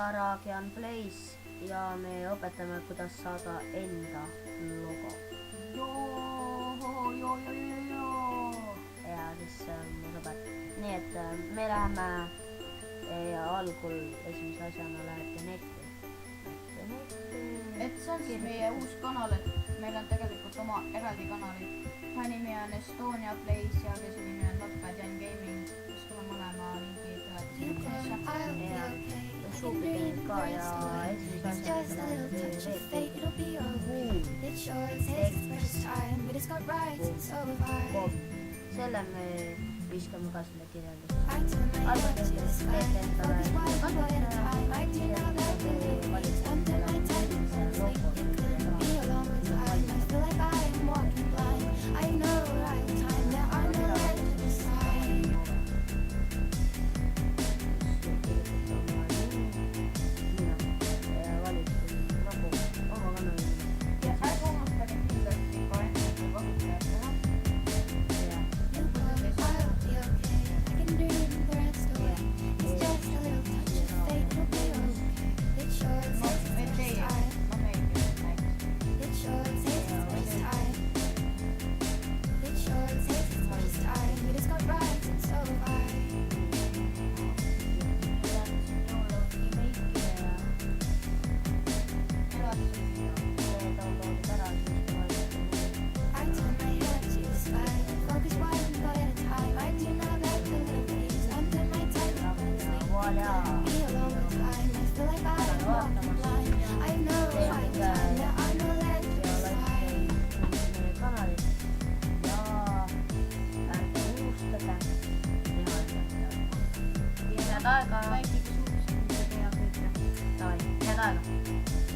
Karagian Plays ja me õpetame, kuidas saada enda logo. Ja siis mu sõbrad. Nii et me läheme algul esimese asjana lähete netti. Et see on siis meie uus kanal, et meil on tegelikult oma eraldi kanalid. Ühe nimi on Estonia Plays ja teise nimi on Notepad and Gaming, mis kuna mõlema lingi tulevad. Ja suupipiin ka ja esimese asjana selle me viskame ka selle kirjelduse. Alguses teete endale head aega. Head aega.